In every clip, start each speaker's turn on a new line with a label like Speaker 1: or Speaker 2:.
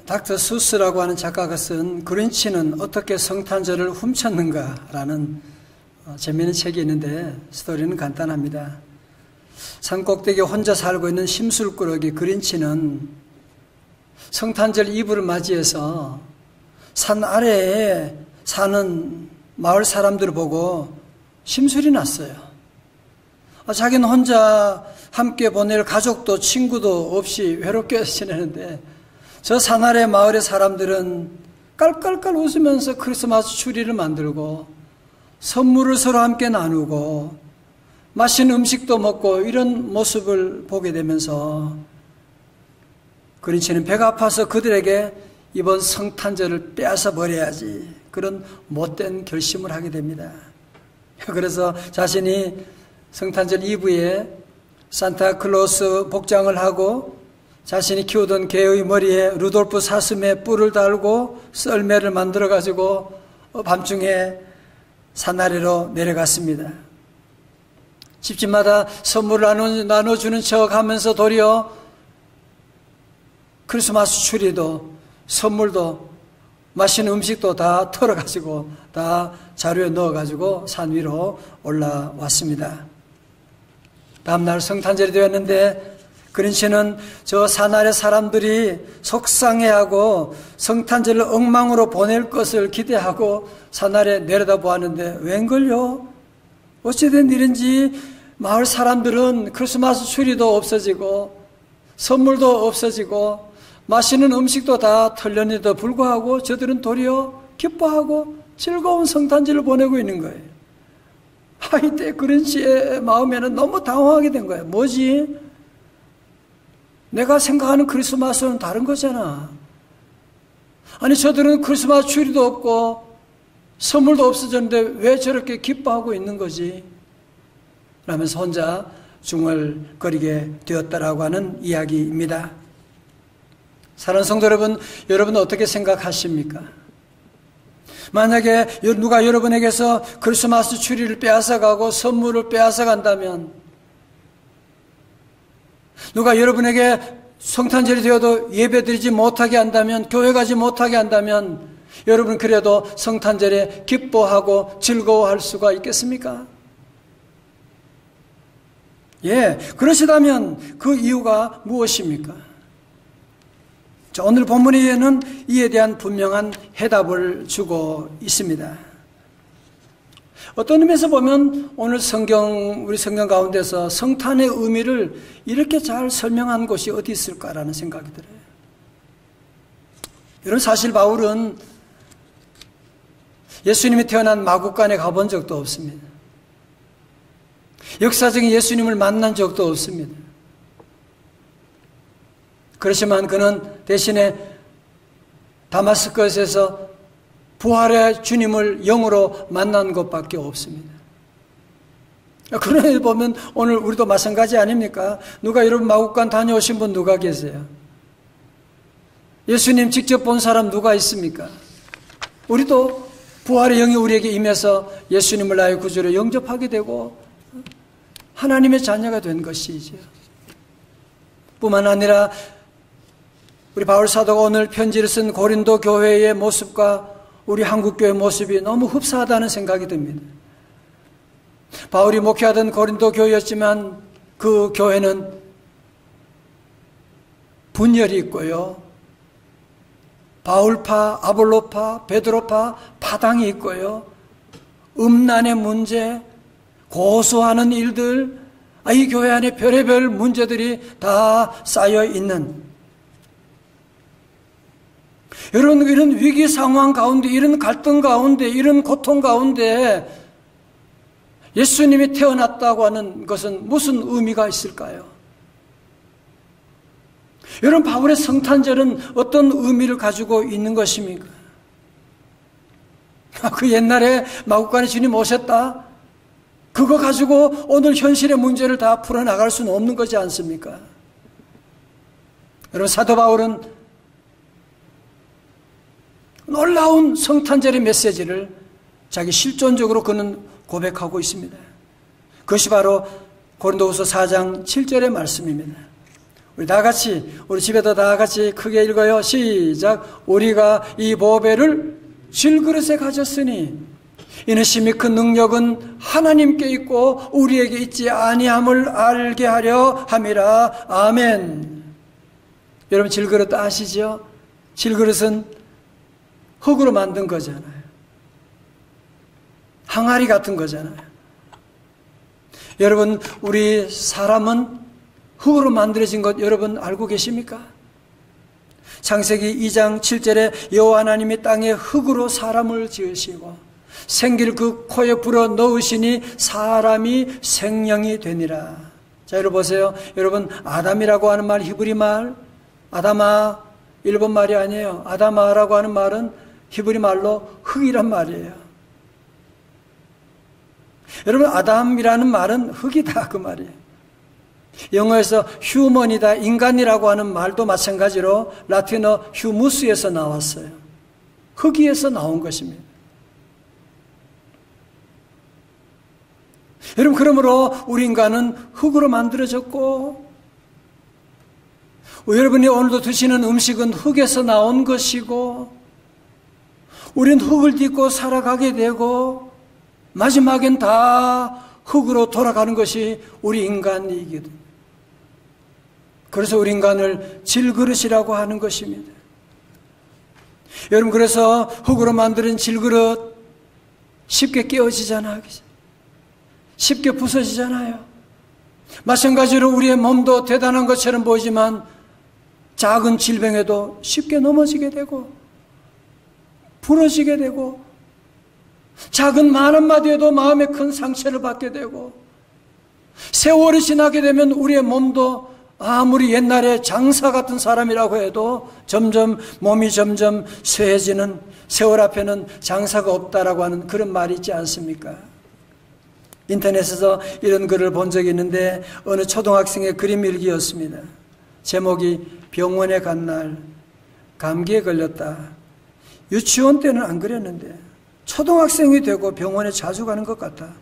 Speaker 1: 닥터 수스라고 하는 작가가 쓴 그린치는 어떻게 성탄절을 훔쳤는가라는 재미있는 책이 있는데 스토리는 간단합니다. 산 꼭대기에 혼자 살고 있는 심술꾸러기 그린치는 성탄절 이브를 맞이해서 산 아래에 사는 마을 사람들을 보고 심술이 났어요. 자기는 혼자 함께 보낼 가족도 친구도 없이 외롭게 지내는데 저 산 아래 마을의 사람들은 깔깔깔 웃으면서 크리스마스 추리를 만들고 선물을 서로 함께 나누고 맛있는 음식도 먹고 이런 모습을 보게 되면서 그린치는 배가 아파서 그들에게 이번 성탄절을 빼앗아 버려야지 그런 못된 결심을 하게 됩니다. 그래서 자신이 성탄절 이브에 산타클로스 복장을 하고 자신이 키우던 개의 머리에 루돌프 사슴의 뿔을 달고 썰매를 만들어 가지고 밤중에 산 아래로 내려갔습니다. 집집마다 선물을 나눠주는 척 하면서 도리어 크리스마스 추리도 선물도 맛있는 음식도 다 털어가지고 다 자루에 넣어가지고 산 위로 올라왔습니다. 다음날 성탄절이 되었는데 그린치는 저 산 아래 사람들이 속상해하고 성탄절을 엉망으로 보낼 것을 기대하고 산 아래 내려다보았는데 웬걸요? 어찌된 일인지 마을 사람들은 크리스마스 추리도 없어지고 선물도 없어지고 맛있는 음식도 다 털렸는데도 불구하고 저들은 도리어 기뻐하고 즐거운 성탄절을 보내고 있는 거예요. 이때 그린치의 마음에는 너무 당황하게 된 거예요. 뭐지? 내가 생각하는 크리스마스는 다른 거잖아. 아니 저들은 크리스마스 추리도 없고 선물도 없어졌는데 왜 저렇게 기뻐하고 있는 거지? 라면서 혼자 중얼거리게 되었다라고 하는 이야기입니다. 사랑하는 성도 여러분, 여러분은 어떻게 생각하십니까? 만약에 누가 여러분에게서 크리스마스 추리를 빼앗아가고 선물을 빼앗아간다면, 누가 여러분에게 성탄절이 되어도 예배드리지 못하게 한다면, 교회 가지 못하게 한다면 여러분 그래도 성탄절에 기뻐하고 즐거워할 수가 있겠습니까? 예, 그러시다면 그 이유가 무엇입니까? 자, 오늘 본문에는 이에 대한 분명한 해답을 주고 있습니다. 어떤 의미에서 보면 오늘 우리 성경 가운데서 성탄의 의미를 이렇게 잘 설명한 곳이 어디 있을까라는 생각이 들어요. 이런 사실 바울은 예수님이 태어난 마국간에 가본 적도 없습니다. 역사적인 예수님을 만난 적도 없습니다. 그렇지만 그는 대신에 다마스커스에서 부활의 주님을 영으로 만난 것밖에 없습니다. 그런 일 보면 오늘 우리도 마찬가지 아닙니까? 누가 여러분 마국간 다녀오신 분 누가 계세요? 예수님 직접 본 사람 누가 있습니까? 우리도 부활의 영이 우리에게 임해서 예수님을 나의 구주로 영접하게 되고 하나님의 자녀가 된 것이죠. 뿐만 아니라 우리 바울 사도가 오늘 편지를 쓴 고린도 교회의 모습과 우리 한국교회 모습이 너무 흡사하다는 생각이 듭니다. 바울이 목회하던 고린도 교회였지만 그 교회는 분열이 있고요. 바울파, 아볼로파, 베드로파, 파당이 있고요. 음란의 문제, 고소하는 일들, 이 교회 안에 별의별 문제들이 다 쌓여 있는, 여러분, 이런 위기 상황 가운데, 이런 갈등 가운데, 이런 고통 가운데 예수님이 태어났다고 하는 것은 무슨 의미가 있을까요? 여러분, 바울의 성탄절은 어떤 의미를 가지고 있는 것입니까? 그 옛날에 마국간에 주님 오셨다? 그거 가지고 오늘 현실의 문제를 다 풀어나갈 수는 없는 거지 않습니까? 여러분, 사도 바울은 놀라운 성탄절의 메시지를 자기 실존적으로 그는 고백하고 있습니다. 그것이 바로 고린도후서 4장 7절의 말씀입니다. 우리 다 같이, 우리 집에도 다 같이 크게 읽어요. 시작. 우리가 이 보배를 질그릇에 가졌으니 이는 심히 큰 능력은 하나님께 있고 우리에게 있지 아니함을 알게 하려 함이라. 아멘. 여러분 질그릇 아시죠? 질그릇은 흙으로 만든 거잖아요. 항아리 같은 거잖아요. 여러분 우리 사람은 흙으로 만들어진 것 여러분 알고 계십니까? 창세기 2장 7절에 여호와 하나님이 땅에 흙으로 사람을 지으시고 생기를 그 코에 불어 넣으시니 사람이 생명이 되니라. 자, 여러분 보세요. 여러분 아담이라고 하는 말 히브리 말 아담아 일본 말이 아니에요. 아담아라고 하는 말은 히브리 말로 흙이란 말이에요. 여러분 아담이라는 말은 흙이다 그 말이에요. 영어에서 휴먼이다 인간이라고 하는 말도 마찬가지로 라틴어 휴무스에서 나왔어요. 흙에서 나온 것입니다. 여러분 그러므로 우리 인간은 흙으로 만들어졌고 여러분이 오늘도 드시는 음식은 흙에서 나온 것이고 우린 흙을 딛고 살아가게 되고 마지막엔 다 흙으로 돌아가는 것이 우리 인간이거든요. 그래서 우리 인간을 질그릇이라고 하는 것입니다. 여러분 그래서 흙으로 만드는 질그릇 쉽게 깨어지잖아요. 쉽게 부서지잖아요. 마찬가지로 우리의 몸도 대단한 것처럼 보이지만 작은 질병에도 쉽게 넘어지게 되고 부러지게 되고 작은 말 한마디에도 마음에 큰 상처를 받게 되고 세월이 지나게 되면 우리의 몸도 아무리 옛날에 장사 같은 사람이라고 해도 몸이 점점 쇠해지는 세월 앞에는 장사가 없다라고 하는 그런 말이 있지 않습니까? 인터넷에서 이런 글을 본 적이 있는데 어느 초등학생의 그림 일기였습니다. 제목이 병원에 간 날 감기에 걸렸다. 유치원 때는 안 그랬는데 초등학생이 되고 병원에 자주 가는 것 같다.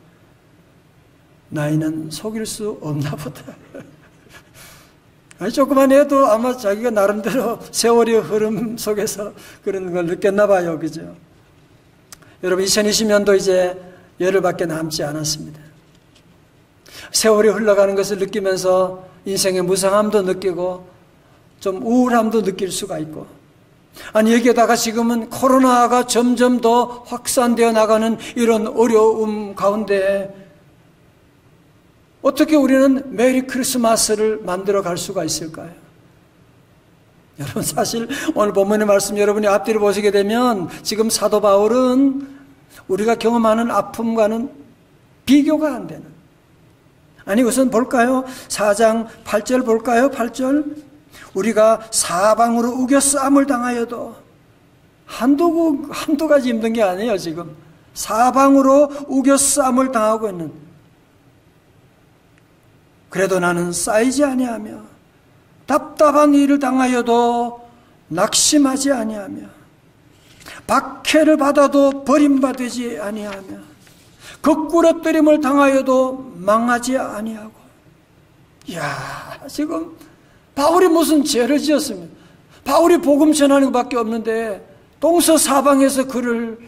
Speaker 1: 나이는 속일 수 없나 보다. 아니, 조그만 애도 아마 자기가 나름대로 세월의 흐름 속에서 그런 걸 느꼈나 봐요. 그죠? 여러분 2020년도 이제 열흘밖에 남지 않았습니다. 세월이 흘러가는 것을 느끼면서 인생의 무상함도 느끼고 좀 우울함도 느낄 수가 있고 아니 여기에다가 지금은 코로나가 점점 더 확산되어 나가는 이런 어려움 가운데 어떻게 우리는 메리 크리스마스를 만들어 갈 수가 있을까요? 여러분 사실 오늘 본문의 말씀 여러분이 앞뒤를 보시게 되면 지금 사도 바울은 우리가 경험하는 아픔과는 비교가 안 되는 아니 우선 볼까요? 4장 8절 볼까요? 8절 우리가 사방으로 우겨싸움을 당하여도 한두 가지 힘든 게 아니에요. 지금 사방으로 우겨싸움을 당하고 있는 그래도 나는 쌓이지 아니하며 답답한 일을 당하여도 낙심하지 아니하며 박해를 받아도 버림받지 아니하며 거꾸러뜨림을 당하여도 망하지 아니하고 이야 지금 바울이 무슨 죄를 지었습니까? 바울이 복음 전하는 것밖에 없는데 동서사방에서 그를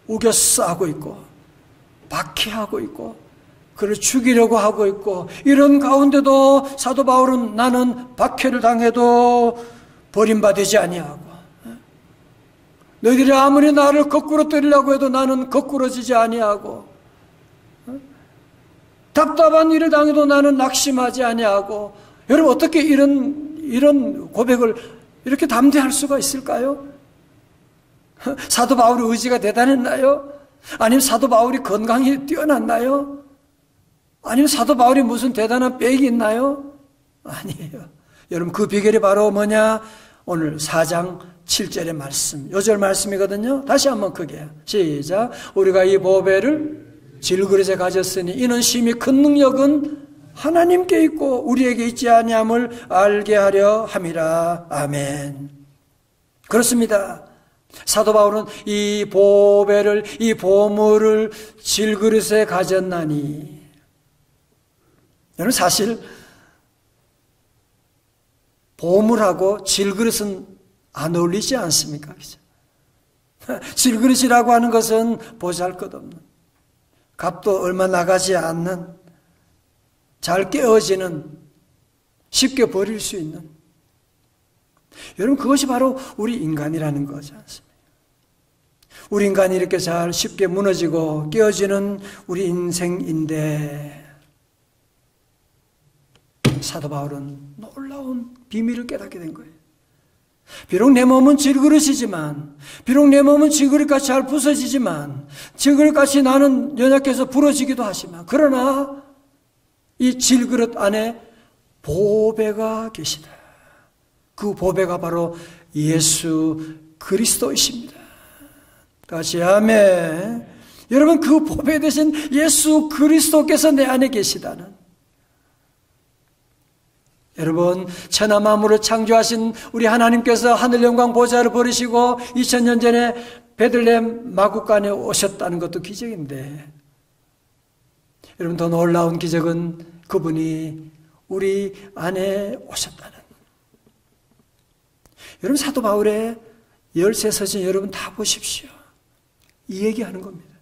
Speaker 1: 우겨싸고 있고 박해하고 있고 그를 죽이려고 하고 있고 이런 가운데도 사도 바울은 나는 박해를 당해도 버림받지 아니하고 너희들이 아무리 나를 거꾸로 때리려고 해도 나는 거꾸러지지 아니하고 답답한 일을 당해도 나는 낙심하지 아니하고 여러분 어떻게 이런 고백을 이렇게 담대할 수가 있을까요? 사도 바울의 의지가 대단했나요? 아니면 사도 바울이 건강이 뛰어났나요? 아니면 사도 바울이 무슨 대단한 백이 있나요? 아니에요. 여러분 그 비결이 바로 뭐냐? 오늘 4장 7절의 말씀, 요절 말씀이거든요. 다시 한번 크게 시작. 우리가 이 보배를 질그릇에 가졌으니 이는 심히 큰 능력은 하나님께 있고 우리에게 있지 아니함을 알게 하려 함이라. 아멘. 그렇습니다. 사도 바울은 이 보배를 이 보물을 질그릇에 가졌나니 여러분 사실 보물하고 질그릇은 안 어울리지 않습니까? 질그릇이라고 하는 것은 보잘것없는, 값도 얼마 나가지 않는, 잘 깨어지는, 쉽게 버릴 수 있는, 여러분 그것이 바로 우리 인간이라는 거지 않습니까? 우리 인간이 이렇게 잘 쉽게 무너지고 깨어지는 우리 인생인데, 사도 바울은 놀라운 비밀을 깨닫게 된 거예요. 비록 내 몸은 질그릇이지만, 비록 내 몸은 질그릇같이 잘 부서지지만, 질그릇같이 나는 연약해서 부러지기도 하지만, 그러나 이 질그릇 안에 보배가 계시다. 그 보배가 바로 예수 그리스도이십니다. 다시 아멘. 여러분 그 보배 되신 예수 그리스도께서 내 안에 계시다는, 여러분 천하 만물을 창조하신 우리 하나님께서 하늘 영광 보좌를 버리시고 2000년 전에 베들레헴 마구간에 오셨다는 것도 기적인데, 여러분 더 놀라운 기적은 그분이 우리 안에 오셨다는, 여러분 사도 바울의 13서신 여러분 다 보십시오. 이 얘기하는 겁니다.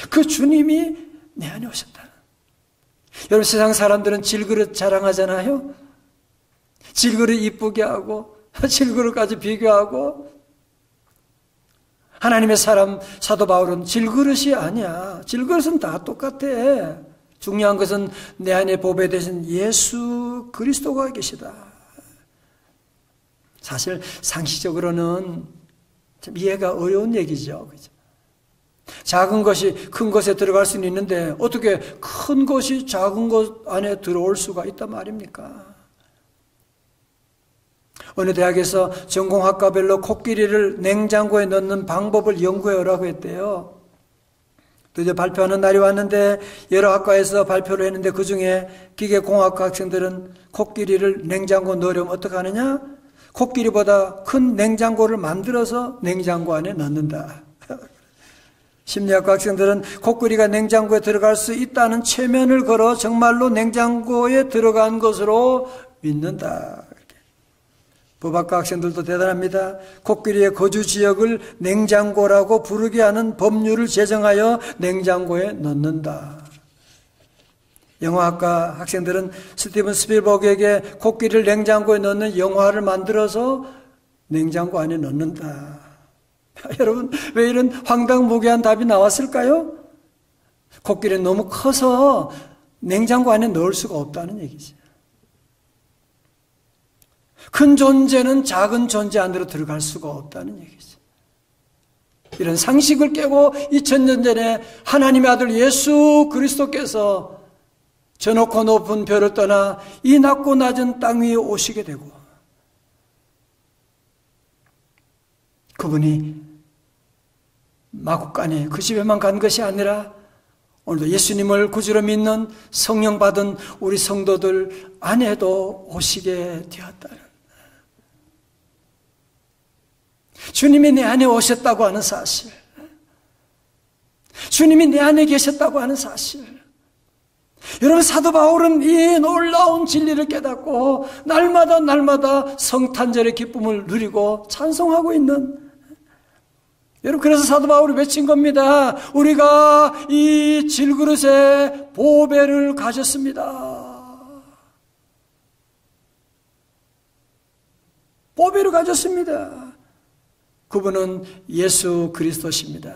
Speaker 1: 그 주님이 내 안에 오셨다. 여러분 세상 사람들은 질그릇 자랑하잖아요. 질그릇 이쁘게 하고 질그릇까지 비교하고, 하나님의 사람 사도 바울은 질그릇이 아니야. 질그릇은 다 똑같아. 중요한 것은 내 안에 보배 되신 예수 그리스도가 계시다. 사실 상식적으로는 참 이해가 어려운 얘기죠. 그죠? 작은 것이 큰 것에 들어갈 수는 있는데 어떻게 큰 것이 작은 것 안에 들어올 수가 있단 말입니까? 어느 대학에서 전공학과별로 코끼리를 냉장고에 넣는 방법을 연구해 오라고 했대요. 드디어 발표하는 날이 왔는데 여러 학과에서 발표를 했는데 그중에 기계공학과 학생들은 코끼리를 냉장고에 넣으려면 어떻게 하느냐? 코끼리보다 큰 냉장고를 만들어서 냉장고 안에 넣는다. 심리학과 학생들은 코끼리가 냉장고에 들어갈 수 있다는 체면을 걸어 정말로 냉장고에 들어간 것으로 믿는다. 법학과 학생들도 대단합니다. 코끼리의 거주 지역을 냉장고라고 부르게 하는 법률을 제정하여 냉장고에 넣는다. 영화학과 학생들은 스티븐 스필버그에게 코끼리를 냉장고에 넣는 영화를 만들어서 냉장고 안에 넣는다. 여러분 왜 이런 황당무계한 답이 나왔을까요? 코끼리는 너무 커서 냉장고 안에 넣을 수가 없다는 얘기죠. 큰 존재는 작은 존재 안으로 들어갈 수가 없다는 얘기죠. 이런 상식을 깨고 2000년 전에 하나님의 아들 예수 그리스도께서 저 높고 높은 별을 떠나 이 낮고 낮은 땅 위에 오시게 되고, 그분이 마구간에 그 집에만 간 것이 아니라 오늘도 예수님을 구주로 믿는 성령 받은 우리 성도들 안에도 오시게 되었다는, 주님이 내 안에 오셨다고 하는 사실, 주님이 내 안에 계셨다고 하는 사실. 여러분 사도 바울은 이 놀라운 진리를 깨닫고 날마다 성탄절의 기쁨을 누리고 찬송하고 있는, 여러분 그래서 사도 바울이 외친 겁니다. 우리가 이 질그릇에 보배를 가졌습니다. 보배를 가졌습니다. 그분은 예수 그리스도십니다.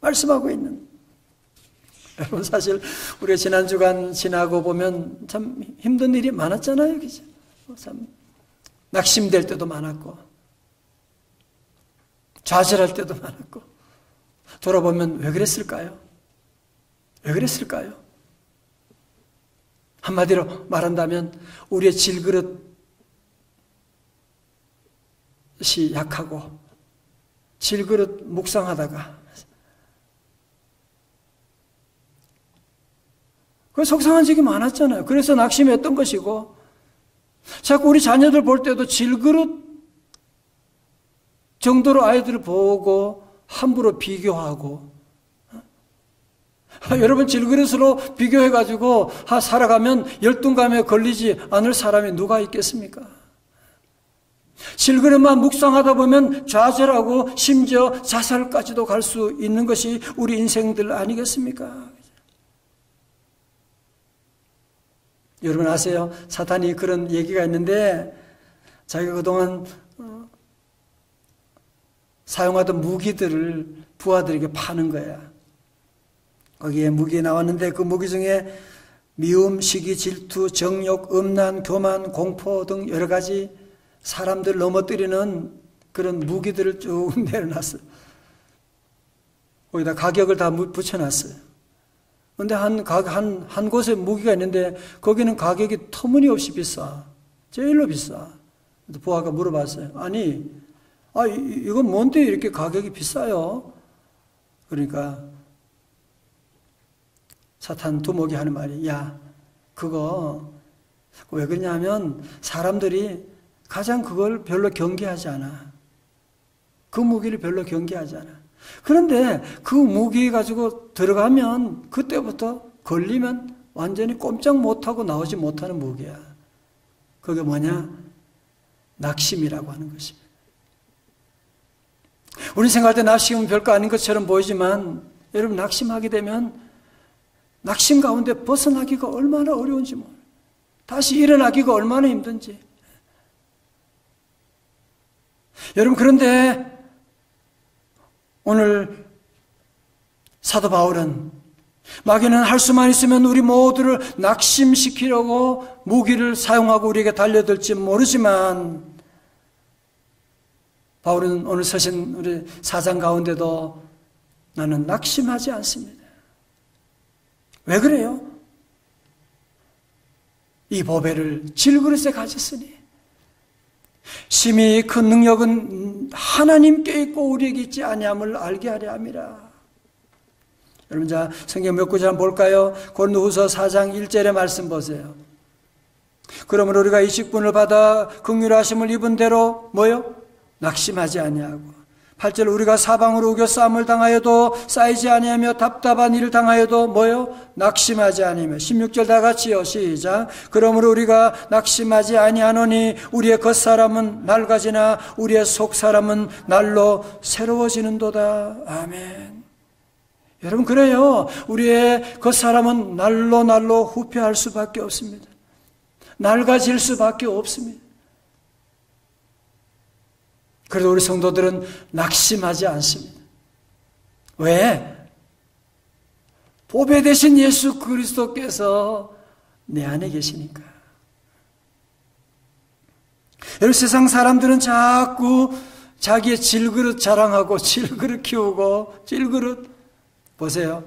Speaker 1: 말씀하고 있는, 여러분 사실 우리가 지난 주간 지나고 보면 참 힘든 일이 많았잖아요. 그죠? 참 낙심될 때도 많았고 좌절할 때도 많았고, 돌아보면 왜 그랬을까요? 왜 그랬을까요? 한마디로 말한다면 우리의 질그릇이 약하고 질그릇 묵상하다가 그 속상한 적이 많았잖아요. 그래서 낙심했던 것이고, 자꾸 우리 자녀들 볼 때도 질그릇 정도로 아이들을 보고 함부로 비교하고, 여러분 질그릇으로 비교해가지고 살아가면 열등감에 걸리지 않을 사람이 누가 있겠습니까? 질그릇만 묵상하다 보면 좌절하고 심지어 자살까지도 갈 수 있는 것이 우리 인생들 아니겠습니까? 여러분 아세요? 사탄이 그런 얘기가 있는데 자기가 그동안 사용하던 무기들을 부하들에게 파는 거야. 거기에 무기 나왔는데 그 무기 중에 미움, 시기, 질투, 정욕, 음란, 교만, 공포 등 여러 가지 사람들 넘어뜨리는 그런 무기들을 쭉 내려놨어요. 거기다 가격을 다 붙여놨어요. 그런데 한 곳에 무기가 있는데 거기는 가격이 터무니없이 비싸. 제일로 비싸. 부하가 물어봤어요. 아니, 이건 뭔데 이렇게 가격이 비싸요? 그러니까 사탄 두목이 하는 말이, 야, 그거 왜 그러냐면 사람들이 가장 그걸 별로 경계하지 않아. 그 무기를 별로 경계하지 않아. 그런데 그 무기 가지고 들어가면 그때부터 걸리면 완전히 꼼짝 못하고 나오지 못하는 무기야. 그게 뭐냐? 낙심이라고 하는 것입니다. 우리 생각할 때 낙심은 별거 아닌 것처럼 보이지만 여러분 낙심하게 되면 낙심 가운데 벗어나기가 얼마나 어려운지 몰라요. 다시 일어나기가 얼마나 힘든지. 여러분 그런데 오늘 사도 바울은 마귀는 할 수만 있으면 우리 모두를 낙심시키려고 무기를 사용하고 우리에게 달려들지 모르지만 바울은 오늘 서신 우리 4장 가운데도 나는 낙심하지 않습니다. 왜 그래요? 이 보배를 질그릇에 가졌으니 심히 큰 능력은 하나님께 있고 우리에게 있지 아니함을 알게 하려 함이라. 여러분 자 성경 몇 구절 한번 볼까요? 고린도후서 4장 1절의 말씀 보세요. 그러므로 우리가 이 직분을 받아 긍휼하심을 입은 대로 뭐요? 낙심하지 아니하고 8절 우리가 사방으로 우겨 싸움을 당하여도 쌓이지 아니하며 답답한 일을 당하여도 뭐요? 낙심하지 아니하며 16절 다 같이요. 시작. 그러므로 우리가 낙심하지 아니하노니 우리의 겉사람은 낡아지나 우리의 속사람은 날로 새로워지는도다. 아멘. 여러분 그래요. 우리의 겉사람은 날로 후퇴할 수밖에 없습니다. 낡아질 수밖에 없습니다. 그래도 우리 성도들은 낙심하지 않습니다. 왜? 보배 되신 예수 그리스도께서 내 안에 계시니까. 여러분 세상 사람들은 자꾸 자기의 질그릇 자랑하고 질그릇 키우고 질그릇 보세요.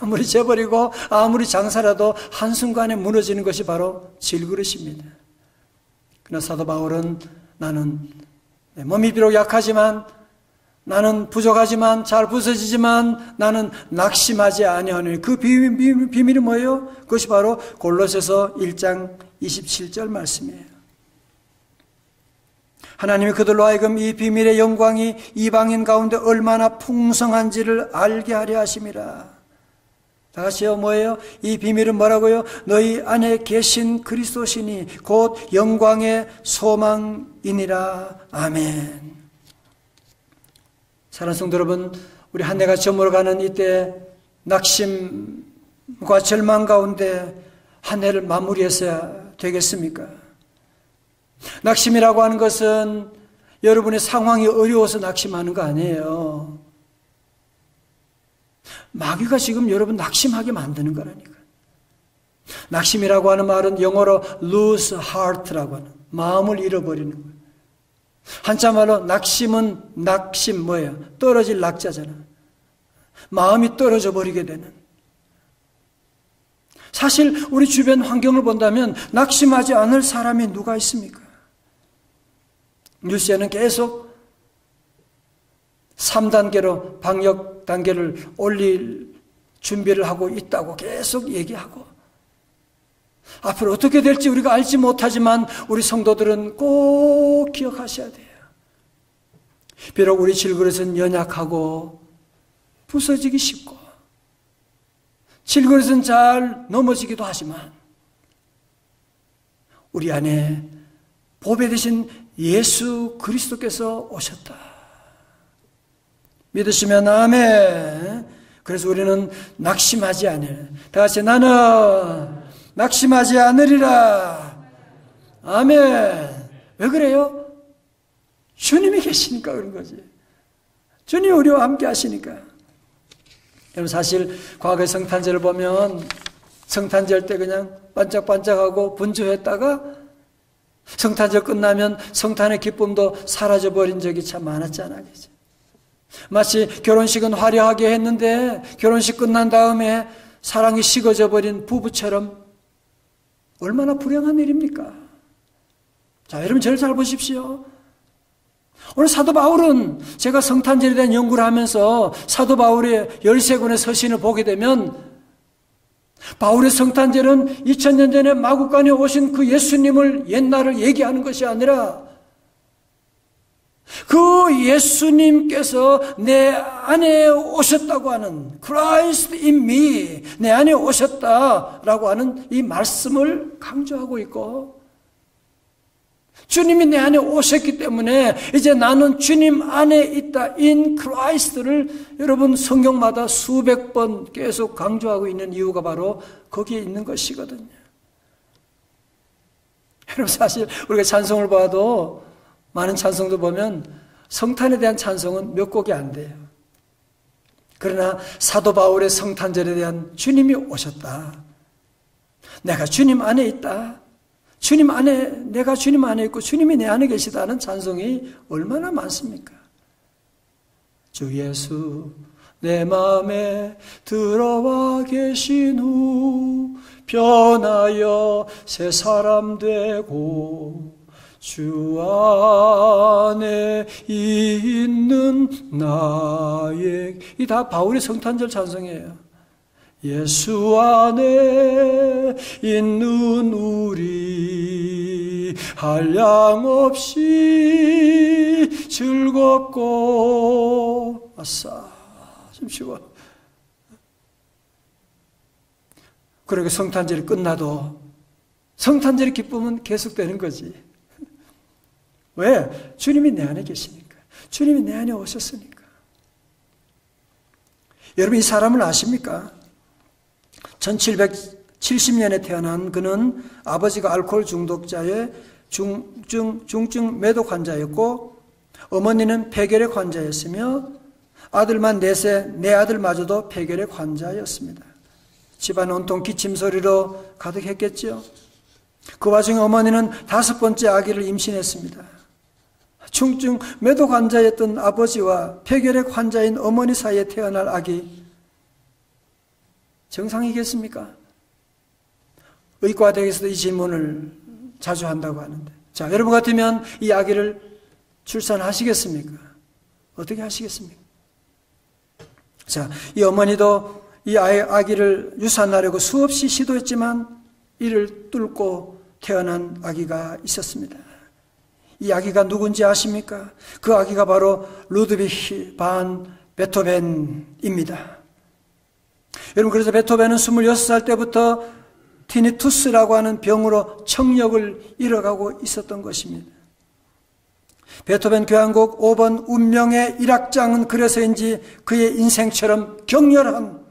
Speaker 1: 아무리 재버리고 아무리 장사라도 한순간에 무너지는 것이 바로 질그릇입니다. 그러나 사도 바울은 나는 몸이 비록 약하지만 나는 부족하지만 잘 부서지지만 나는 낙심하지 아니하노니 그 비밀이 뭐예요? 그것이 바로 골로새서 1장 27절 말씀이에요. 하나님이 그들로 하여금 이 비밀의 영광이 이방인 가운데 얼마나 풍성한지를 알게 하려 하심이라. 다 같이요. 뭐예요? 이 비밀은 뭐라고요? 너희 안에 계신 그리스도시니 곧 영광의 소망이니라. 아멘. 사랑하는 성도 여러분, 우리 한 해가 저물어가는 이때 낙심과 절망 가운데 한 해를 마무리했어야 되겠습니까? 낙심이라고 하는 것은 여러분의 상황이 어려워서 낙심하는 거 아니에요. 마귀가 지금 여러분 낙심하게 만드는 거라니까. 낙심이라고 하는 말은 영어로 lose heart라고 하는 마음을 잃어버리는 거예요. 한자말로 낙심은 낙심 뭐예요? 떨어질 낙자잖아. 마음이 떨어져 버리게 되는. 사실 우리 주변 환경을 본다면 낙심하지 않을 사람이 누가 있습니까? 뉴스에는 계속 3단계로 방역 단계를 올릴 준비를 하고 있다고 계속 얘기하고 앞으로 어떻게 될지 우리가 알지 못하지만 우리 성도들은 꼭 기억하셔야 돼요. 비록 우리 질그릇은 연약하고 부서지기 쉽고 실그릇은 잘 넘어지기도 하지만 우리 안에 보배 되신 예수 그리스도께서 오셨다. 믿으시면 아멘. 그래서 우리는 낙심하지 않을. 다 같이 나는 낙심하지 않으리라. 아멘. 왜 그래요? 주님이 계시니까 그런 거지. 주님이 우리와 함께 하시니까. 여러분 사실 과거의 성탄절을 보면 성탄절 때 그냥 반짝반짝하고 분주했다가 성탄절 끝나면 성탄의 기쁨도 사라져버린 적이 참 많았잖아요. 마치 결혼식은 화려하게 했는데 결혼식 끝난 다음에 사랑이 식어져 버린 부부처럼 얼마나 불행한 일입니까? 자, 여러분 저를 잘 보십시오. 오늘 사도 바울은 제가 성탄절에 대한 연구를 하면서 사도 바울의 13권의 서신을 보게 되면 바울의 성탄절은 2000년 전에 마구간에 오신 그 예수님을 옛날을 얘기하는 것이 아니라 그 예수님께서 내 안에 오셨다고 하는 Christ in me, 내 안에 오셨다라고 하는 이 말씀을 강조하고 있고 주님이 내 안에 오셨기 때문에 이제 나는 주님 안에 있다. in Christ를 여러분 성경마다 수백 번 계속 강조하고 있는 이유가 바로 거기에 있는 것이거든요. 여러분 사실 우리가 찬송을 봐도 많은 찬송도 보면 성탄에 대한 찬송은 몇 곡이 안 돼요. 그러나 사도 바울의 성탄절에 대한 주님이 오셨다. 내가 주님 안에 있다. 주님 안에, 내가 주님 안에 있고 주님이 내 안에 계시다는 찬송이 얼마나 많습니까? 주 예수 내 마음에 들어와 계신 후 변하여 새 사람 되고 주 안에 있는 나의 이 다 바울의 성탄절 찬송이에요. 예수 안에 있는 우리 한량없이 즐겁고 아싸 좀 쉬워. 그러게 성탄절이 끝나도 성탄절의 기쁨은 계속되는 거지. 왜? 주님이 내 안에 계시니까. 주님이 내 안에 오셨으니까. 여러분 이 사람을 아십니까? 1770년에 태어난 그는 아버지가 알코올 중독자의 중증 매독 환자였고 어머니는 폐결핵 환자였으며 아들만 넷에 내 아들마저도 폐결핵 환자였습니다. 집안 온통 기침 소리로 가득했겠죠. 그 와중에 어머니는 5번째 아기를 임신했습니다. 중증 매독 환자였던 아버지와 폐결핵 환자인 어머니 사이에 태어날 아기 정상이겠습니까? 의과대학에서도 이 질문을 자주 한다고 하는데 자, 여러분 같으면 이 아기를 출산하시겠습니까? 어떻게 하시겠습니까? 자, 이 어머니도 이 아기를 유산하려고 수없이 시도했지만 이를 뚫고 태어난 아기가 있었습니다. 이 아기가 누군지 아십니까? 그 아기가 바로 루드비히 반 베토벤입니다. 여러분 그래서 베토벤은 26살 때부터 티니투스라고 하는 병으로 청력을 잃어가고 있었던 것입니다. 베토벤 교향곡 5번 운명의 1악장은 그래서인지 그의 인생처럼 격렬한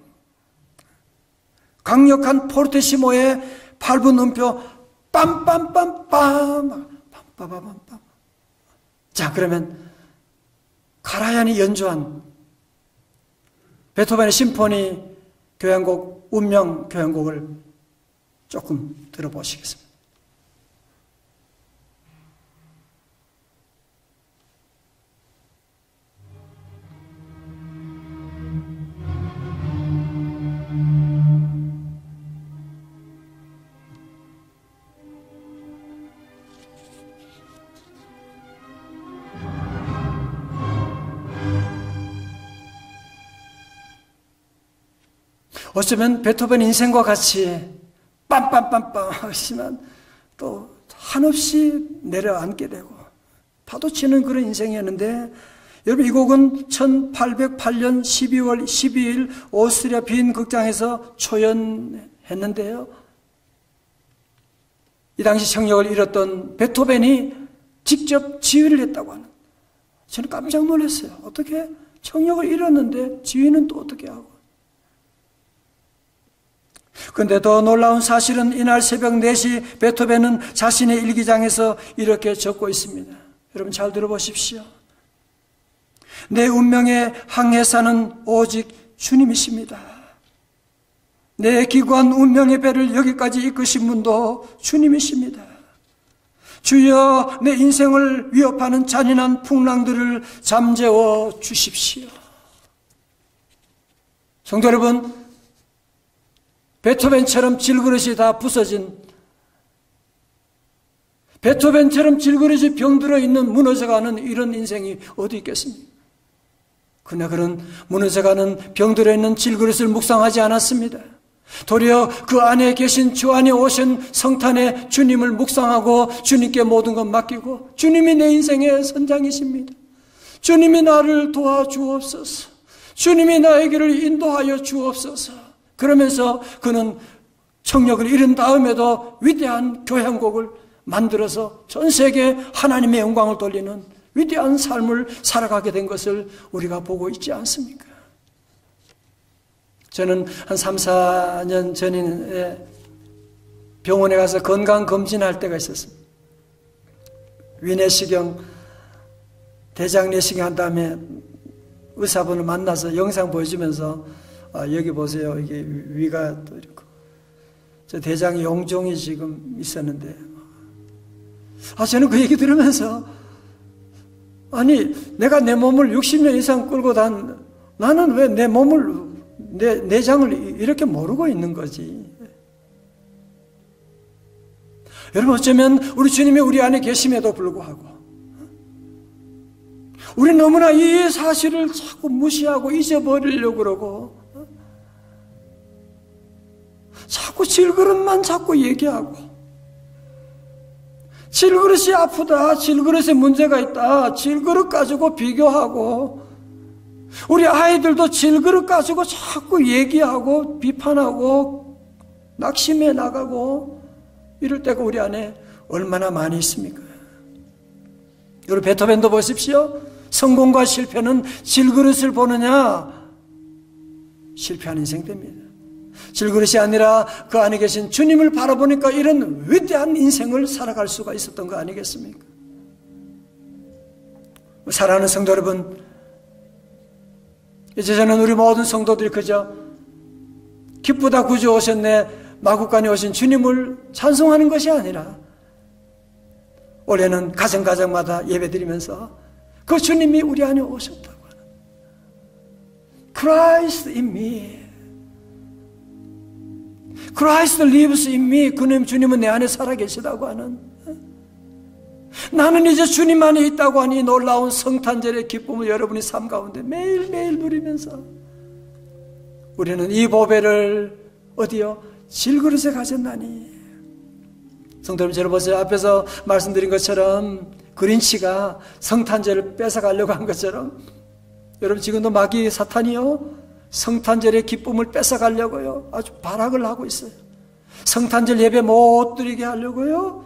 Speaker 1: 강력한 포르테시모의 8분 음표 빰빰빰빰 빰빰빰빰. 자, 그러면 카라얀이 연주한 베토벤의 심포니 교향곡 운명 교향곡을 조금 들어보시겠습니다. 어쩌면 베토벤 인생과 같이 빰빰빰빰 하시면 또 한없이 내려앉게 되고 파도치는 그런 인생이었는데 여러분, 이 곡은 1808년 12월 12일 오스트리아 빈 극장에서 초연했는데요. 이 당시 청력을 잃었던 베토벤이 직접 지휘를 했다고 하는. 저는 깜짝 놀랐어요. 어떻게 청력을 잃었는데 지휘는 또 어떻게 하고. 그런데 더 놀라운 사실은 이날 새벽 4시 베토벤은 자신의 일기장에서 이렇게 적고 있습니다. 여러분 잘 들어보십시오. 내 운명의 항해사는 오직 주님이십니다. 내 기구한 운명의 배를 여기까지 이끄신 분도 주님이십니다. 주여, 내 인생을 위협하는 잔인한 풍랑들을 잠재워 주십시오. 성도 여러분, 베토벤처럼 질그릇이 다 부서진, 베토벤처럼 질그릇이 병들어 있는, 무너져가는 이런 인생이 어디 있겠습니까? 그러나 그는 무너져가는 병들어 있는 질그릇을 묵상하지 않았습니다. 도리어 그 안에 계신 주 안에 오신 성탄의 주님을 묵상하고 주님께 모든 것 맡기고, 주님이 내 인생의 선장이십니다. 주님이 나를 도와주옵소서. 주님이 나의 길을 인도하여 주옵소서. 그러면서 그는 청력을 잃은 다음에도 위대한 교향곡을 만들어서 전 세계에 하나님의 영광을 돌리는 위대한 삶을 살아가게 된 것을 우리가 보고 있지 않습니까? 저는 한 3, 4년 전에 병원에 가서 건강검진할 때가 있었습니다. 위내시경, 대장내시경 한 다음에 의사분을 만나서 영상 보여주면서 여기 보세요. 이게 위가 또 이렇고 저 대장에 용종이 지금 있었는데 저는 그 얘기 들으면서 아니 내가 내 몸을 60년 이상 끌고 나는 왜 내 몸을 내 내장을 이렇게 모르고 있는 거지. 여러분 어쩌면 우리 주님이 우리 안에 계심에도 불구하고 우리 너무나 이 사실을 자꾸 무시하고 잊어버리려고 그러고 자꾸 질그릇만 자꾸 얘기하고 질그릇이 아프다, 질그릇에 문제가 있다, 질그릇 가지고 비교하고 우리 아이들도 질그릇 가지고 자꾸 얘기하고 비판하고 낙심해 나가고 이럴 때가 우리 안에 얼마나 많이 있습니까? 여러분 베토벤도 보십시오. 성공과 실패는 질그릇을 보느냐 실패한 인생 됩니다. 질그릇이 아니라 그 안에 계신 주님을 바라보니까 이런 위대한 인생을 살아갈 수가 있었던 거 아니겠습니까? 사랑하는 성도 여러분, 이제 저는 우리 모든 성도들이 그저 기쁘다 구주 오셨네 마구간에 오신 주님을 찬송하는 것이 아니라 올해는 가정마다 예배드리면서 그 주님이 우리 안에 오셨다고 하는 Christ in me, Christ lives in me. 그님 주님은 내 안에 살아계시다고 하는, 나는 이제 주님 안에 있다고 하니 놀라운 성탄절의 기쁨을 여러분이 삶 가운데 매일매일 누리면서 우리는 이 보배를 어디요? 질그릇에 가졌나니. 성도 여러분, 들어보세요. 앞에서 말씀드린 것처럼 그린치가 성탄절을 뺏어가려고 한 것처럼 여러분 지금도 마귀 사탄이요 성탄절의 기쁨을 뺏어가려고요 아주 발악을 하고 있어요. 성탄절 예배 못 드리게 하려고요,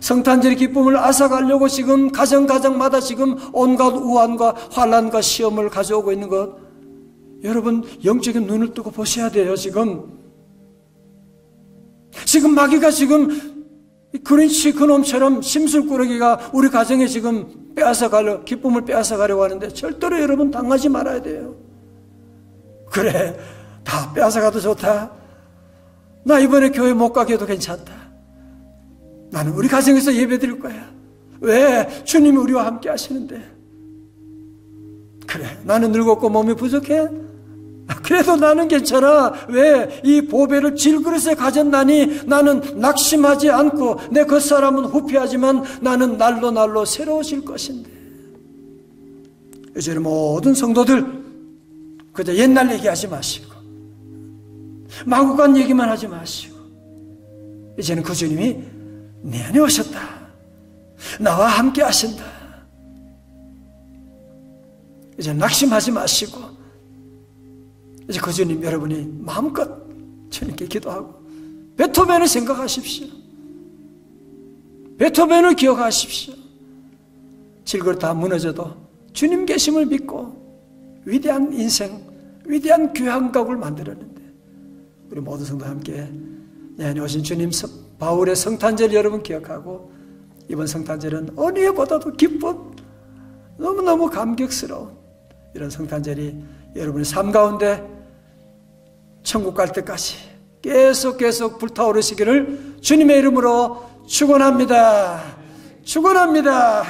Speaker 1: 성탄절의 기쁨을 앗아가려고 지금 가정마다 지금 온갖 우환과 환난과 시험을 가져오고 있는 것, 여러분 영적인 눈을 뜨고 보셔야 돼요. 지금 마귀가 지금 그린치 그놈처럼 심술꾸러기가 우리 가정에 지금 기쁨을 빼앗아가려고 하는데 절대로 여러분 당하지 말아야 돼요. 그래, 다 빼앗아가도 좋다, 나 이번에 교회 못 가게 해도 괜찮다, 나는 우리 가정에서 예배 드릴 거야. 왜? 주님이 우리와 함께 하시는데. 그래, 나는 늙었고 몸이 부족해? 그래도 나는 괜찮아. 왜? 이 보배를 질그릇에 가졌나니 나는 낙심하지 않고 내 겉사람은 후피하지만 나는 날로 새로워질 것인데. 이제 모든 성도들 그저 옛날 얘기하지 마시고 마구간 얘기만 하지 마시고 이제는 그 주님이 내 안에 오셨다, 나와 함께 하신다. 이제 낙심하지 마시고 이제 그 주님 여러분이 마음껏 주님께 기도하고 베토벤을 생각하십시오. 베토벤을 기억하십시오. 질그릇 다 무너져도 주님 계심을 믿고 위대한 인생, 위대한 교회 한 가구를 만들었는데 우리 모든 성도 함께 내안에 오신 주님 바울의 성탄절 여러분 기억하고 이번 성탄절은 어느 해보다도 기쁜 너무너무 감격스러운 이런 성탄절이 여러분의 삶 가운데 천국 갈 때까지 계속 불타오르시기를 주님의 이름으로 축원합니다. 축원합니다.